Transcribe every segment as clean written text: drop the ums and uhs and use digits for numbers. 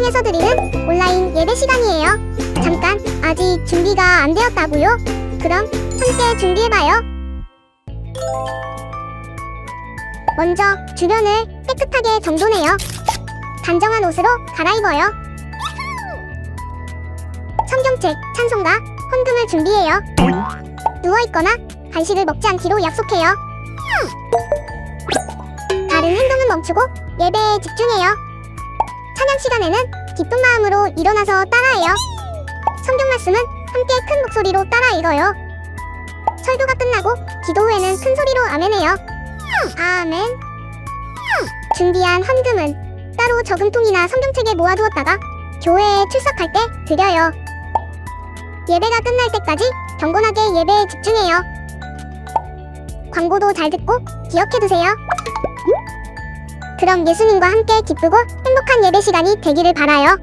통해서 드리는 온라인 예배 시간이에요. 잠깐, 아직 준비가 안 되었다고요? 그럼 함께 준비해봐요. 먼저 주변을 깨끗하게 정돈해요. 단정한 옷으로 갈아입어요. 성경책, 찬송가, 헌금을 준비해요. 누워있거나 간식을 먹지 않기로 약속해요. 다른 행동은 멈추고 예배에 집중해요. 찬양 시간에는 기쁜 마음으로 일어나서 따라해요. 성경 말씀은 함께 큰 목소리로 따라 읽어요. 설교가 끝나고 기도 후에는 큰 소리로 아멘해요. 아멘. 준비한 헌금은 따로 저금통이나 성경책에 모아두었다가 교회에 출석할 때 드려요. 예배가 끝날 때까지 경건하게 예배에 집중해요. 광고도 잘 듣고 기억해두세요. 그럼 예수님과 함께 기쁘고 행복한 예배 시간이 되기를 바라요.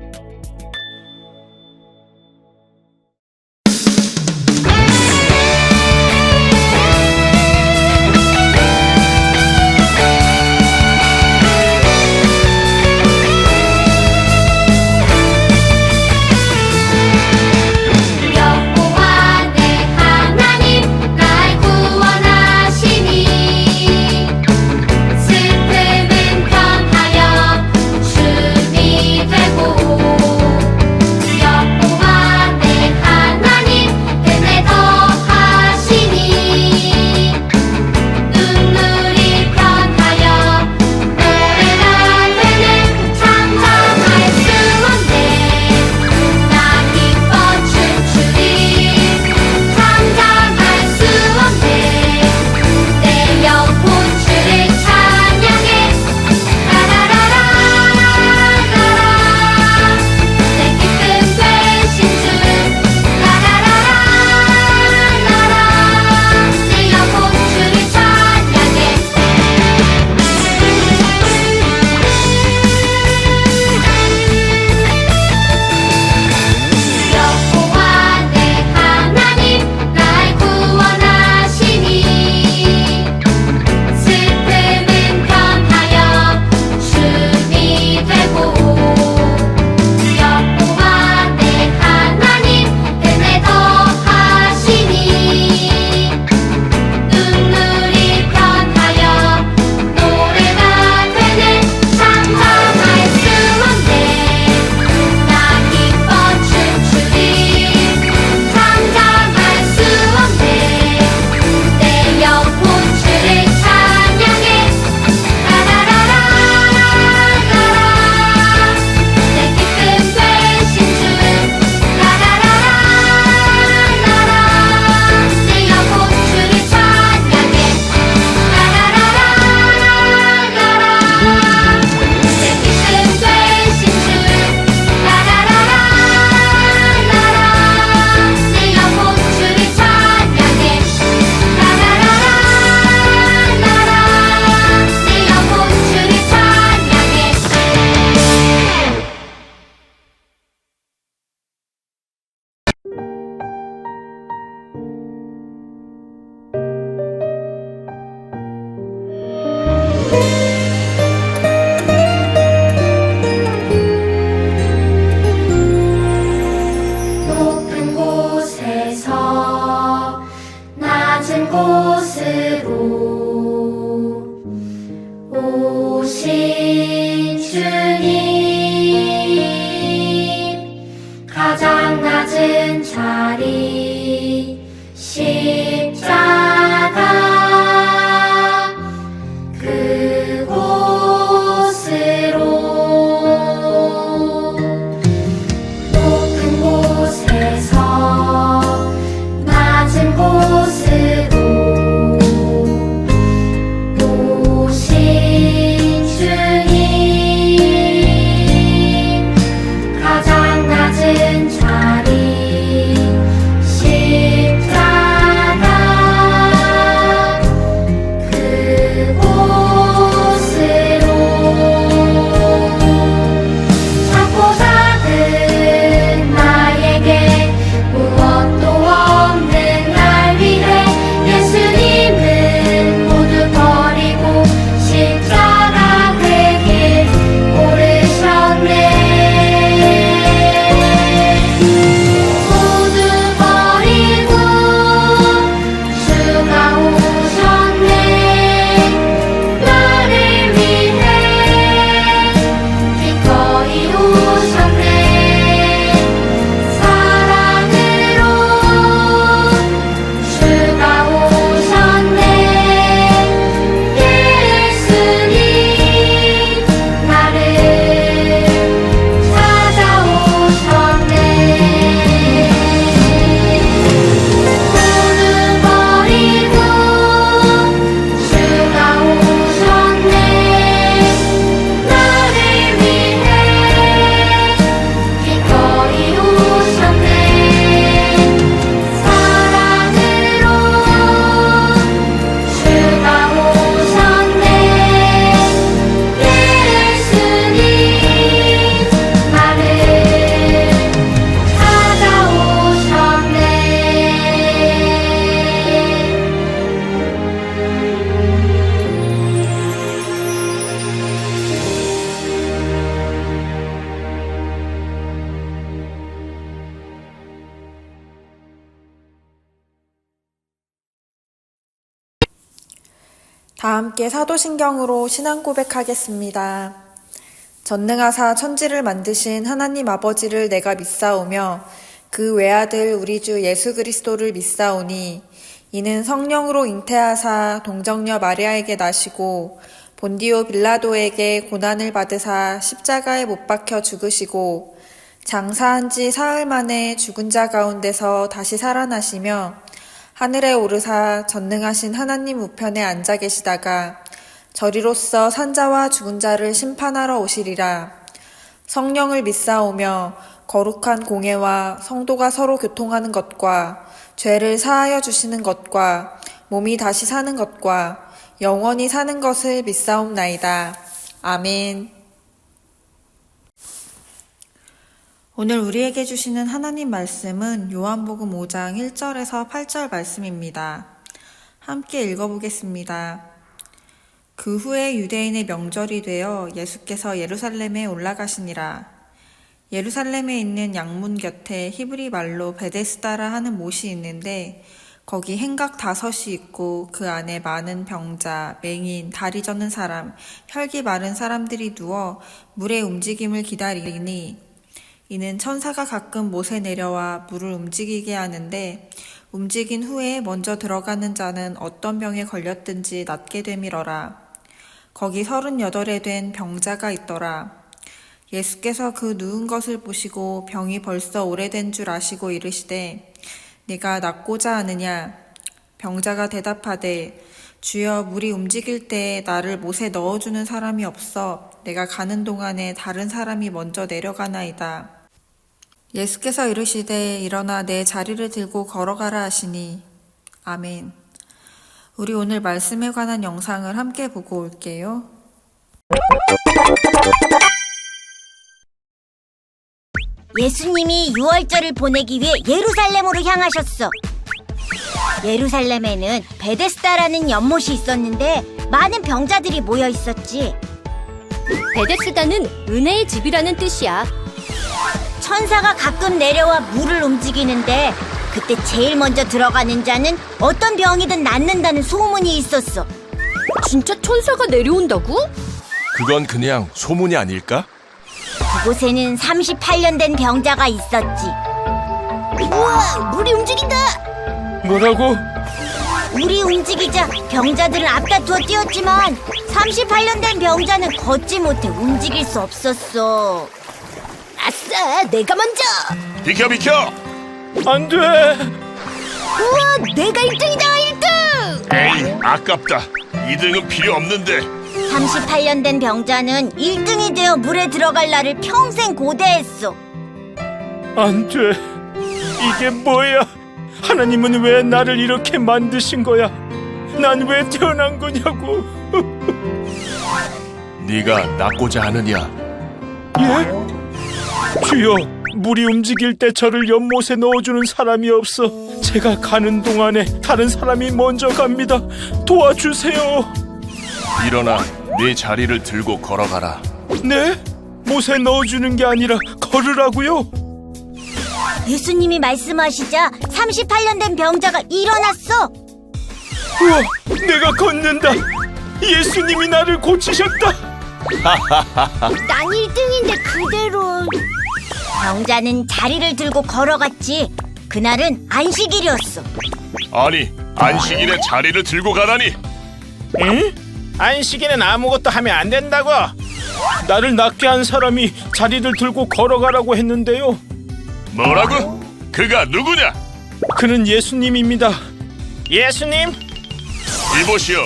가장 낮은 자리 다 함께 사도신경으로 신앙 고백하겠습니다. 전능하사 천지를 만드신 하나님 아버지를 내가 믿사오며 그 외아들 우리 주 예수 그리스도를 믿사오니 이는 성령으로 잉태하사 동정녀 마리아에게 나시고 본디오 빌라도에게 고난을 받으사 십자가에 못 박혀 죽으시고 장사한 지 사흘 만에 죽은 자 가운데서 다시 살아나시며 하늘에 오르사 전능하신 하나님 우편에 앉아 계시다가 저리로서 산자와 죽은 자를 심판하러 오시리라. 성령을 믿사오며 거룩한 공예와 성도가 서로 교통하는 것과 죄를 사하여 주시는 것과 몸이 다시 사는 것과 영원히 사는 것을 믿사옵나이다. 아멘. 오늘 우리에게 주시는 하나님 말씀은 요한복음 5장 1절에서 8절 말씀입니다. 함께 읽어보겠습니다. 그 후에 유대인의 명절이 되어 예수께서 예루살렘에 올라가시니라. 예루살렘에 있는 양문 곁에 히브리 말로 베데스다라 하는 못이 있는데 거기 행각 5이 있고 그 안에 많은 병자, 맹인, 다리 젖는 사람, 혈기 마른 사람들이 누워 물의 움직임을 기다리니 이는 천사가 가끔 못에 내려와 물을 움직이게 하는데 움직인 후에 먼저 들어가는 자는 어떤 병에 걸렸든지 낫게 되밀어라. 거기 38에 된 병자가 있더라. 예수께서 그 누운 것을 보시고 병이 벌써 오래된 줄 아시고 이르시되 네가 낫고자 하느냐? 병자가 대답하되 주여 물이 움직일 때에 나를 못에 넣어주는 사람이 없어 내가 가는 동안에 다른 사람이 먼저 내려가나이다. 예수께서 이르시되 일어나 내 자리를 들고 걸어가라 하시니 아멘. 우리 오늘 말씀에 관한 영상을 함께 보고 올게요. 예수님이 유월절을 보내기 위해 예루살렘으로 향하셨어. 예루살렘에는 베데스다라는 연못이 있었는데 많은 병자들이 모여 있었지. 베데스다는 은혜의 집이라는 뜻이야. 천사가 가끔 내려와 물을 움직이는데 그때 제일 먼저 들어가는 자는 어떤 병이든 낫는다는 소문이 있었어. 진짜 천사가 내려온다고? 그건 그냥 소문이 아닐까? 그곳에는 38년 된 병자가 있었지. 우와, 물이 움직인다! 뭐라고? 물이 움직이자 병자들은 앞다투어 뛰었지만 38년 된 병자는 걷지 못해 움직일 수 없었어. 아싸, 내가 먼저! 비켜! 안 돼! 우와, 내가 1등이다, 1등! 에이, 아깝다. 2등은 필요 없는데. 38년 된 병자는 1등이 되어 물에 들어갈 날을 평생 고대했어. 안 돼! 이게 뭐야? 하나님은 왜 나를 이렇게 만드신 거야? 난 왜 태어난 거냐고? 네가 낫고자 하느냐? 예? 주여, 물이 움직일 때 저를 연못에 넣어주는 사람이 없어. 제가 가는 동안에 다른 사람이 먼저 갑니다. 도와주세요. 일어나 네 자리를 들고 걸어가라. 네? 못에 넣어주는 게 아니라 걸으라고요? 예수님이 말씀하시자 38년 된 병자가 일어났어. 우와, 내가 걷는다. 예수님이 나를 고치셨다. 난 1등인데 그대로. 병자는 자리를 들고 걸어갔지. 그날은 안식일이었어. 아니, 안식일에 자리를 들고 가다니. 응? 안식일엔 아무것도 하면 안 된다고. 나를 낫게 한 사람이 자리를 들고 걸어가라고 했는데요. 뭐라고? 그가 누구냐? 그는 예수님입니다. 예수님? 이보시오.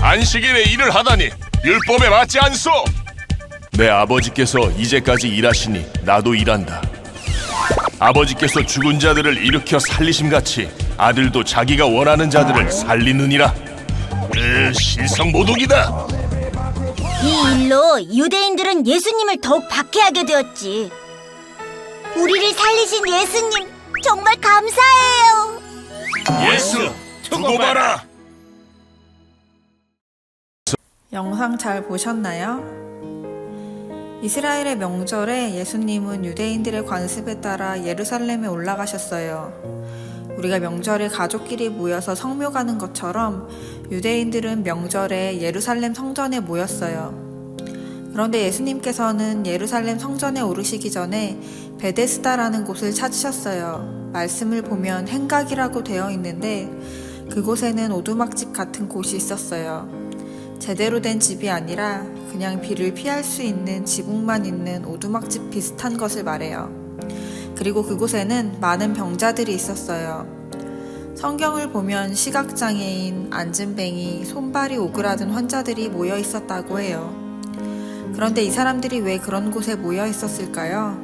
안식일에 일을 하다니 율법에 맞지 않소. 내 아버지께서 이제까지 일하시니 나도 일한다. 아버지께서 죽은 자들을 일으켜 살리심같이 아들도 자기가 원하는 자들을 살리느니라. 신성모독이다. 이 일로 유대인들은 예수님을 더욱 박해하게 되었지. 우리를 살리신 예수님 정말 감사해요. 예수, 두고 봐라. 영상 잘 보셨나요? 이스라엘의 명절에 예수님은 유대인들의 관습에 따라 예루살렘에 올라가셨어요. 우리가 명절에 가족끼리 모여서 성묘 가는 것처럼 유대인들은 명절에 예루살렘 성전에 모였어요. 그런데 예수님께서는 예루살렘 성전에 오르시기 전에 베데스다라는 곳을 찾으셨어요. 말씀을 보면 행각이라고 되어 있는데 그곳에는 오두막집 같은 곳이 있었어요. 제대로 된 집이 아니라 그냥 비를 피할 수 있는 지붕만 있는 오두막집 비슷한 것을 말해요. 그리고 그곳에는 많은 병자들이 있었어요. 성경을 보면 시각장애인, 안진뱅이, 손발이 오그라든 환자들이 모여 있었다고 해요. 그런데 이 사람들이 왜 그런 곳에 모여 있었을까요?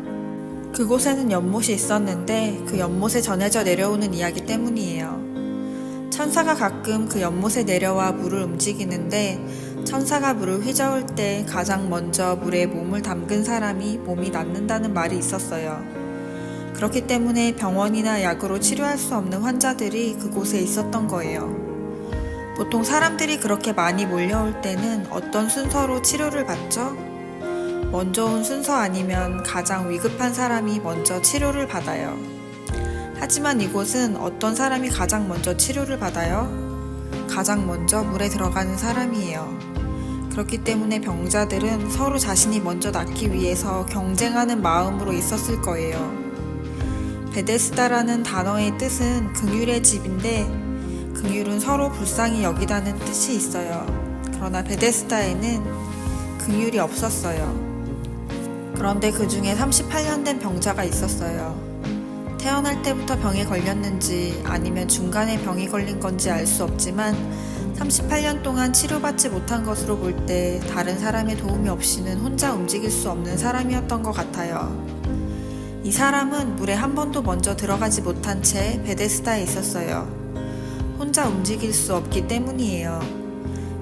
그곳에는 연못이 있었는데 그 연못에 전해져 내려오는 이야기 때문이에요. 천사가 가끔 그 연못에 내려와 물을 움직이는데 천사가 물을 휘저을 때 가장 먼저 물에 몸을 담근 사람이 몸이 낫는다는 말이 있었어요. 그렇기 때문에 병원이나 약으로 치료할 수 없는 환자들이 그곳에 있었던 거예요. 보통 사람들이 그렇게 많이 몰려올 때는 어떤 순서로 치료를 받죠? 먼저 온 순서 아니면 가장 위급한 사람이 먼저 치료를 받아요. 하지만 이곳은 어떤 사람이 가장 먼저 치료를 받아요? 가장 먼저 물에 들어가는 사람이에요. 그렇기 때문에 병자들은 서로 자신이 먼저 낫기 위해서 경쟁하는 마음으로 있었을 거예요. 베데스다라는 단어의 뜻은 긍휼의 집인데 긍휼은 서로 불쌍히 여기다는 뜻이 있어요. 그러나 베데스다에는 긍휼이 없었어요. 그런데 그 중에 38년 된 병자가 있었어요. 태어날 때부터 병에 걸렸는지 아니면 중간에 병이 걸린 건지 알 수 없지만 38년 동안 치료받지 못한 것으로 볼 때 다른 사람의 도움이 없이는 혼자 움직일 수 없는 사람이었던 것 같아요. 이 사람은 물에 한 번도 먼저 들어가지 못한 채 베데스다에 있었어요. 혼자 움직일 수 없기 때문이에요.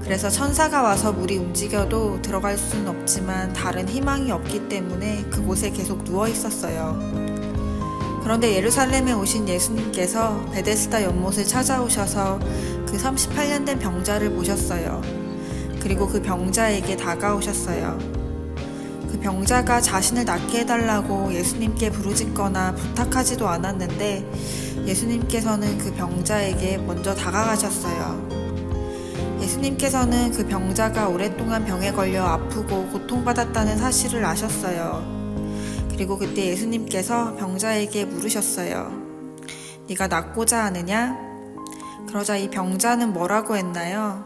그래서 천사가 와서 물이 움직여도 들어갈 수는 없지만 다른 희망이 없기 때문에 그곳에 계속 누워 있었어요. 그런데 예루살렘에 오신 예수님께서 베데스다 연못을 찾아오셔서 그 38년 된 병자를 보셨어요. 그리고 그 병자에게 다가오셨어요. 그 병자가 자신을 낫게 해달라고 예수님께 부르짖거나 부탁하지도 않았는데 예수님께서는 그 병자에게 먼저 다가가셨어요. 예수님께서는 그 병자가 오랫동안 병에 걸려 아프고 고통받았다는 사실을 아셨어요. 그리고 그때 예수님께서 병자에게 물으셨어요. 네가 낫고자 하느냐? 그러자 이 병자는 뭐라고 했나요?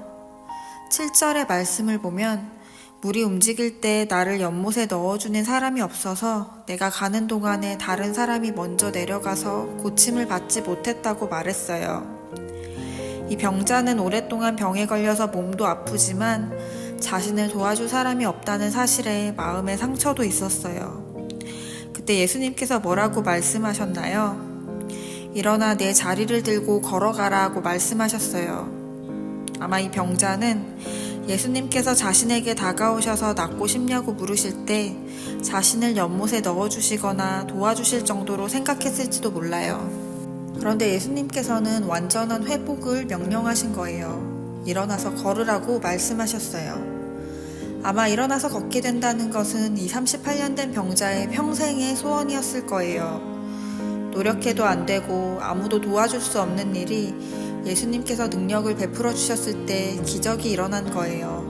7절의 말씀을 보면 물이 움직일 때 나를 연못에 넣어주는 사람이 없어서 내가 가는 동안에 다른 사람이 먼저 내려가서 고침을 받지 못했다고 말했어요. 이 병자는 오랫동안 병에 걸려서 몸도 아프지만 자신을 도와줄 사람이 없다는 사실에 마음의 상처도 있었어요. 그때 예수님께서 뭐라고 말씀하셨나요? 일어나 내 자리를 들고 걸어가라고 말씀하셨어요. 아마 이 병자는 예수님께서 자신에게 다가오셔서 낫고 싶냐고 물으실 때 자신을 연못에 넣어주시거나 도와주실 정도로 생각했을지도 몰라요. 그런데 예수님께서는 완전한 회복을 명령하신 거예요. 일어나서 걸으라고 말씀하셨어요. 아마 일어나서 걷게 된다는 것은 이 38년 된 병자의 평생의 소원이었을 거예요. 노력해도 안 되고 아무도 도와줄 수 없는 일이 예수님께서 능력을 베풀어 주셨을 때 기적이 일어난 거예요.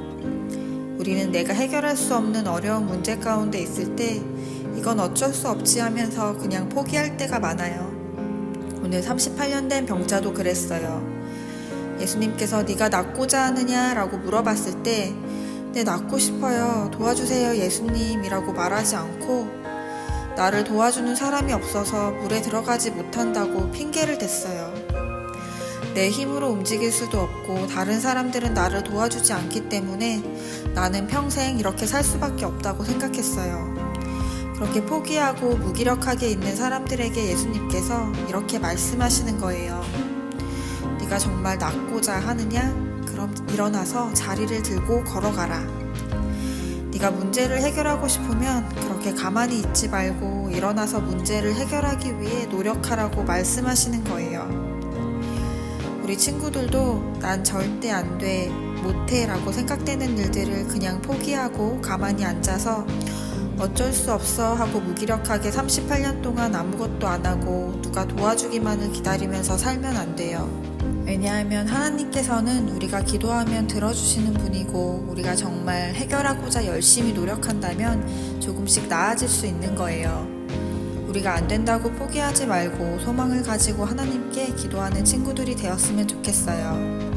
우리는 내가 해결할 수 없는 어려운 문제 가운데 있을 때 이건 어쩔 수 없지 하면서 그냥 포기할 때가 많아요. 오늘 38년 된 병자도 그랬어요. 예수님께서 네가 낫고자 하느냐라고 물어봤을 때 네, 낫고 싶어요. 도와주세요, 예수님 이라고 말하지 않고 나를 도와주는 사람이 없어서 물에 들어가지 못한다고 핑계를 댔어요. 내 힘으로 움직일 수도 없고 다른 사람들은 나를 도와주지 않기 때문에 나는 평생 이렇게 살 수밖에 없다고 생각했어요. 그렇게 포기하고 무기력하게 있는 사람들에게 예수님께서 이렇게 말씀하시는 거예요. 네가 정말 낫고자 하느냐? 그럼 일어나서 자리를 들고 걸어가라. 네가 문제를 해결하고 싶으면 그렇게 가만히 있지 말고 일어나서 문제를 해결하기 위해 노력하라고 말씀하시는 거예요. 우리 친구들도 난 절대 안 돼, 못해 라고 생각되는 일들을 그냥 포기하고 가만히 앉아서 어쩔 수 없어 하고 무기력하게 38년 동안 아무것도 안 하고 누가 도와주기만을 기다리면서 살면 안 돼요. 왜냐하면 하나님께서는 우리가 기도하면 들어주시는 분이고 우리가 정말 해결하고자 열심히 노력한다면 조금씩 나아질 수 있는 거예요. 우리가 안 된다고 포기하지 말고 소망을 가지고 하나님께 기도하는 친구들이 되었으면 좋겠어요.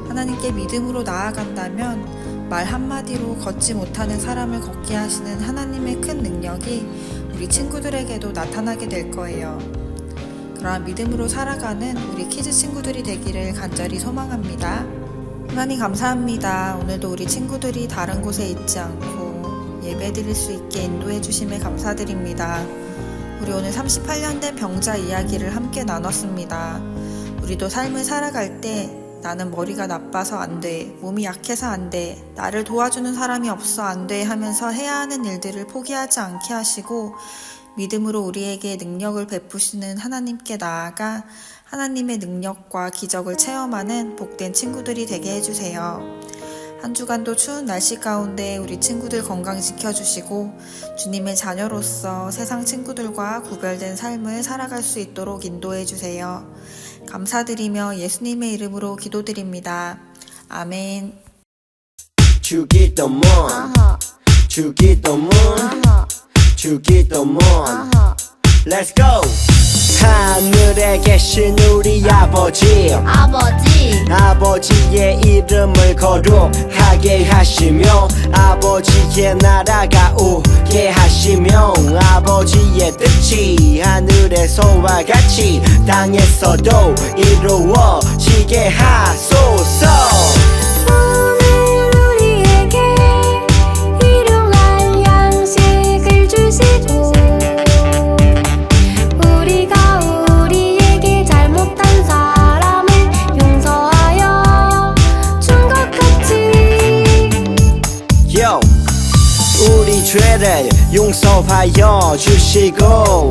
하나님께 믿음으로 나아간다면 말 한마디로 걷지 못하는 사람을 걷게 하시는 하나님의 큰 능력이 우리 친구들에게도 나타나게 될 거예요. 그러한 믿음으로 살아가는 우리 키즈 친구들이 되기를 간절히 소망합니다. 하나님 감사합니다. 오늘도 우리 친구들이 다른 곳에 있지 않고 예배 드릴 수 있게 인도해 주심에 감사드립니다. 우리 오늘 38년 된 병자 이야기를 함께 나눴습니다. 우리도 삶을 살아갈 때 나는 머리가 나빠서 안 돼, 몸이 약해서 안 돼, 나를 도와주는 사람이 없어 안 돼 하면서 해야 하는 일들을 포기하지 않게 하시고 믿음으로 우리에게 능력을 베푸시는 하나님께 나아가 하나님의 능력과 기적을 체험하는 복된 친구들이 되게 해주세요. 한 주간도 추운 날씨 가운데 우리 친구들 건강 지켜주시고 주님의 자녀로서 세상 친구들과 구별된 삶을 살아갈 수 있도록 인도해주세요. 감사드리며 예수님의 이름으로 기도드립니다. 아멘. 주기도문 주기도문 주기도문 Let's go! 하늘에 계신 우리 아버지의 이름을 거룩하게 하시며 아버지의 나라가 오게 하시며 아버지의 뜻이 하늘에서와 같이 땅에서도 이루어지게 하소서. 우리 죄를 용서하여 주시고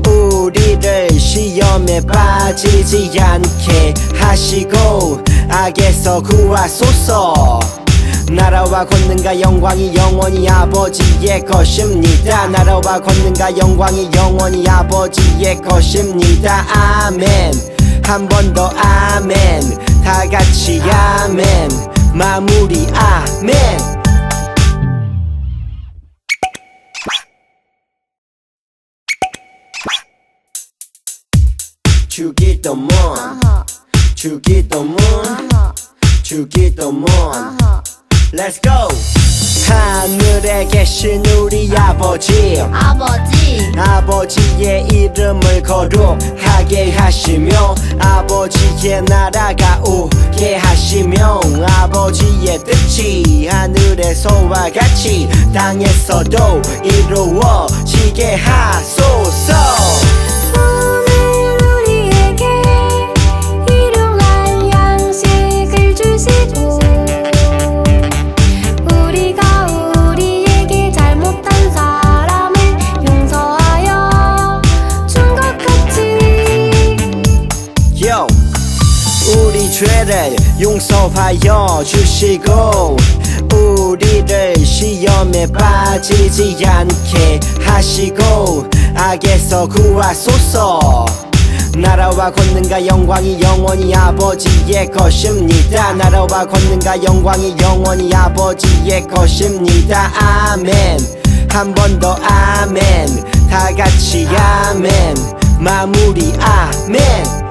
우리를 시험에 빠지지 않게 하시고 악에서 구하소서. 나라와 권능과 영광이 영원히 아버지의 것입니다. 나라와 권능과 영광이 영원히 아버지의 것입니다. 아멘. 한 번 더 아멘. 다 같이 아멘. 마무리 아멘. 주기도문 주기도문 주기도문 Let's go! 하늘에 계신 우리 아버지의 이름을 거룩하게 하시며 아버지의 나라가 오게 하시며 아버지의 뜻이 하늘에서와 같이 땅에서도 이루어지게 하소서. 우리 죄를 용서하여 주시고 우리를 시험에 빠지지 않게 하시고 악에서 구하소서. 나라와 권능과 영광이 영원히 아버지의 것입니다. 나라와 권능과 영광이 영원히 아버지의 것입니다. 아멘. 한 번 더 아멘. 다 같이 아멘. 마무리 아멘.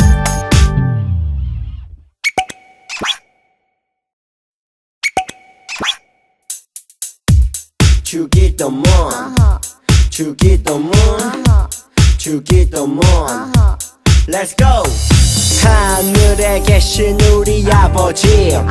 주기도문 주기도문 주기도문 Let's go! 하늘에 계신 우리 아버지의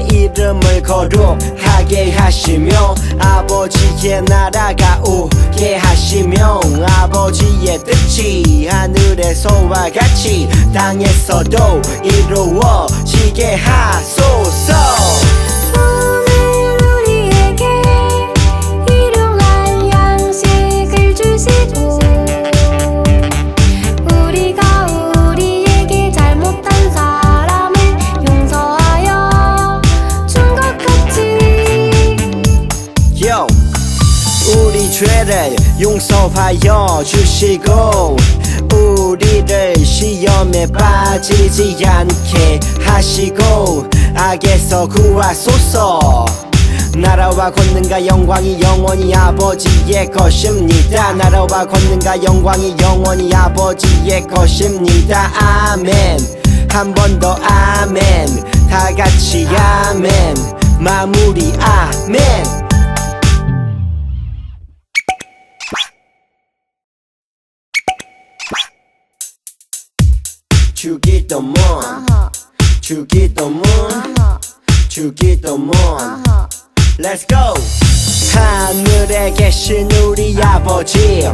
이름을 거룩하게 하시며 아버지의 나라가 오게 하시며 아버지의 뜻이 하늘에서와 같이 땅에서도 이루어지게 하소서. Yo! 우리 죄를 용서하여 주시고 우리를 시험에 빠지지 않게 하시고 악에서 구하소서. 나라와 권능과 영광이 영원히 아버지의 것입니다. 나라와 권능과 영광이 영원히 아버지의 것입니다. 아멘. 한 번 더 아멘. 다 같이 아멘. 마무리 아멘. 주기도문 주기도문 주기도문 Let's go. 하늘에 계신 우리 아버지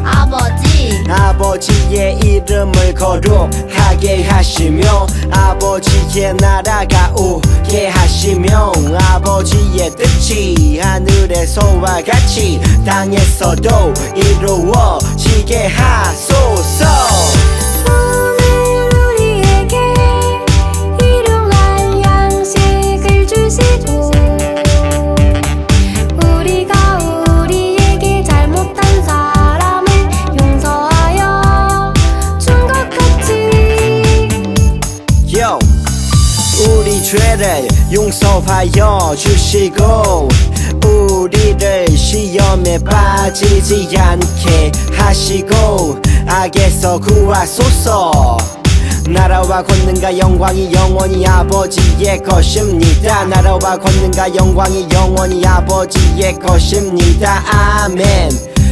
아버지의 이름을 거룩하게 하시며 아버지의 나라가 오게 하시며 아버지의 뜻이 하늘에서와 같이 땅에서도 이루어지게 하소서. 오늘 우리에게 일용할 양식을 주시고 우리가 우리에게 잘못한 사람을 용서하여 준 것 같이 Yo. 우리 죄를 용서하여 주시고 우리를 시험에 빠지지 않게 하시고 악에서 구하소서. 나라와 권능과 영광이 영원히 아버지의 것입니다. 나라와 권능과 영광이 영원히 아버지의 것입니다. 아멘.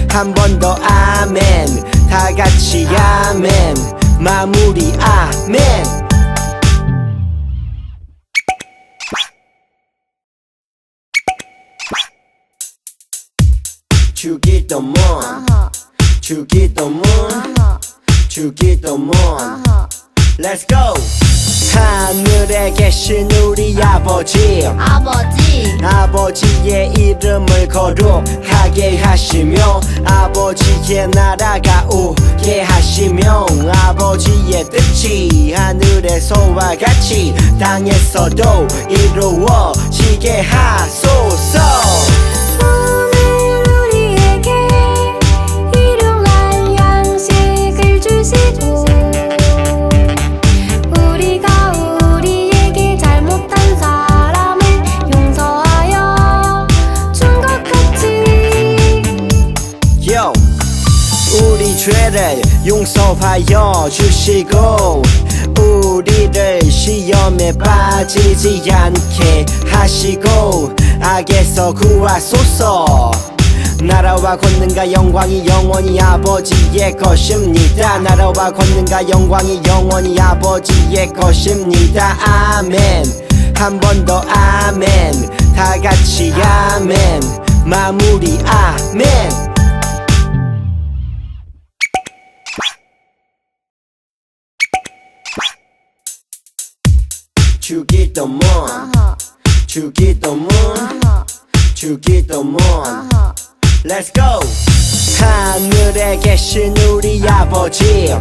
한 번 더 아멘. 다 같이 아멘. 마무리 아멘. 주기도문 주기도문 주기도문 Let's go. 하늘에 계신 우리 아버지 아버지의 이름을 거룩하게 하시며 아버지의 나라가 오게 하시며 아버지의 뜻이 하늘에서와 같이 땅에서도 이루어지게 하소서. 오늘 우리에게 일용할 양식을 주시고 우리가 우리에게 잘못한 사람을 용서하여 준 것 같이 Yo. 우리 죄를 용서하여 주시고 우리를 시험에 빠지지 않게 하시고 악에서 구하소서. 나라와 권능과 영광이 영원히 아버지의 것입니다. 나라와 권능과 영광이 영원히 아버지의 것입니다. 아멘. 한 번 더 아멘. 다 같이 아멘. 마무리 아멘. 주기도문 주기도문 주기도문 Let's go. 하늘에 계신 우리 아버지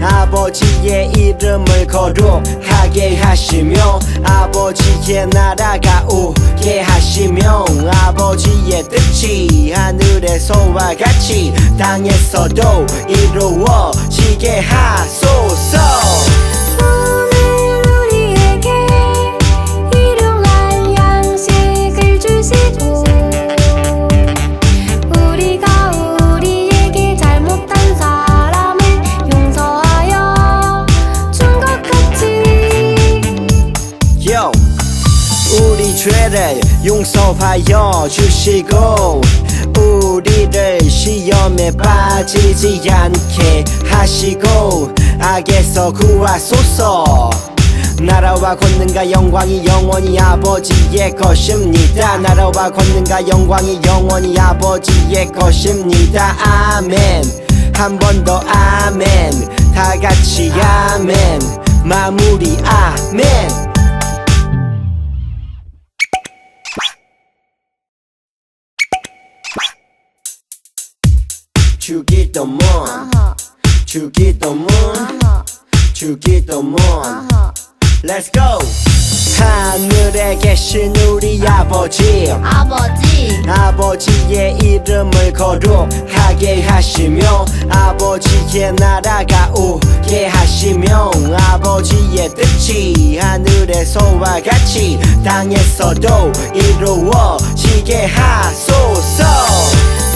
아버지의 이름을 거룩하게 하시며 아버지의 나라가 오게 하시며 아버지의 뜻이 하늘에서와 같이 땅에서도 이루어지게 하소서. 오늘 우리에게 일용할 양식을 주시고 우리가 우리에게 잘못한 사람을 용서하여 준 것 같이 Yo. 우리 죄를 용서하여 주시고 우리를 시험에 빠지지 않게 하시고 악에서 구하소서. 나라와 권능과 영광이 영원히 아버지의 것입니다. 나라와 권능과 영광이 영원히 아버지의 것입니다. 아멘. 한 번 더 아멘. 다 같이 아멘. 마무리 아멘. 주기도문 주기도문 주기도문 Let's go. 하늘에 계신 우리 아버지 아버지의 이름을 거룩하게 하시며 아버지의 나라가 오게 하시며 아버지의 뜻이 하늘에서와 같이 땅에서도 이루어지게 하소서.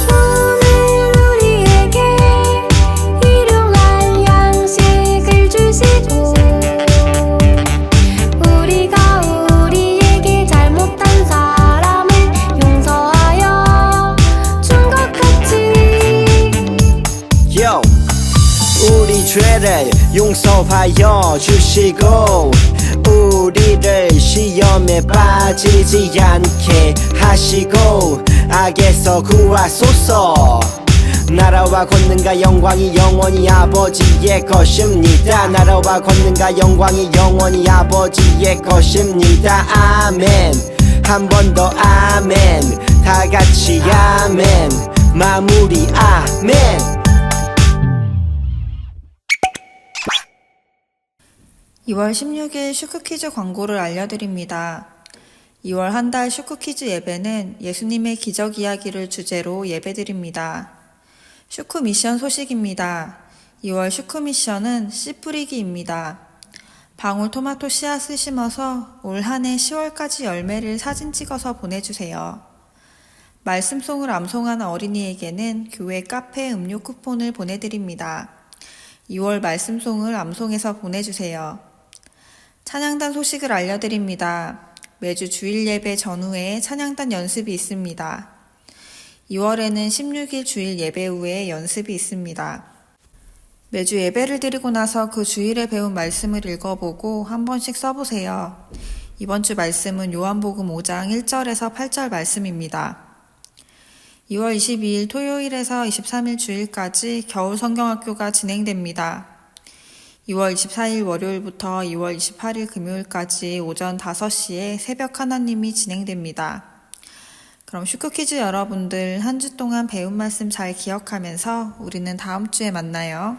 오늘 우리에게 일용할 양식을 주시고 우리가 우리에게 잘못한 사람을 용서하여 준 것 같이 Yo. 우리 죄를 용서하여 주시고 우리를 시험에 빠지지 않게 하시고 악에서 구하소서. 나라와 권능과 영광이 영원히 아버지의 것입니다. 나라와 권능과 영광이 영원히 아버지의 것입니다. 아멘. 한 번 더 아멘. 다 같이 아멘. 마무리 아멘. 2월 16일 슈크퀴즈 광고를 알려드립니다. 2월 한 달 슈크퀴즈 예배는 예수님의 기적 이야기를 주제로 예배드립니다. 슈크 미션 소식입니다. 2월 슈크 미션은 씨 뿌리기입니다. 방울토마토 씨앗을 심어서 올 한 해 10월까지 열매를 사진 찍어서 보내주세요. 말씀송을 암송하는 어린이에게는 교회 카페 음료 쿠폰을 보내드립니다. 2월 말씀송을 암송해서 보내주세요. 찬양단 소식을 알려드립니다. 매주 주일 예배 전후에 찬양단 연습이 있습니다. 2월에는 16일 주일 예배 후에 연습이 있습니다. 매주 예배를 드리고 나서 그 주일에 배운 말씀을 읽어보고 한 번씩 써보세요. 이번 주 말씀은 요한복음 5장 1절에서 8절 말씀입니다. 2월 22일 토요일에서 23일 주일까지 겨울 성경학교가 진행됩니다. 2월 24일 월요일부터 2월 28일 금요일까지 오전 5시에 새벽 하나님이 진행됩니다. 그럼 슈크퀴즈 여러분들 한 주 동안 배운 말씀 잘 기억하면서 우리는 다음 주에 만나요.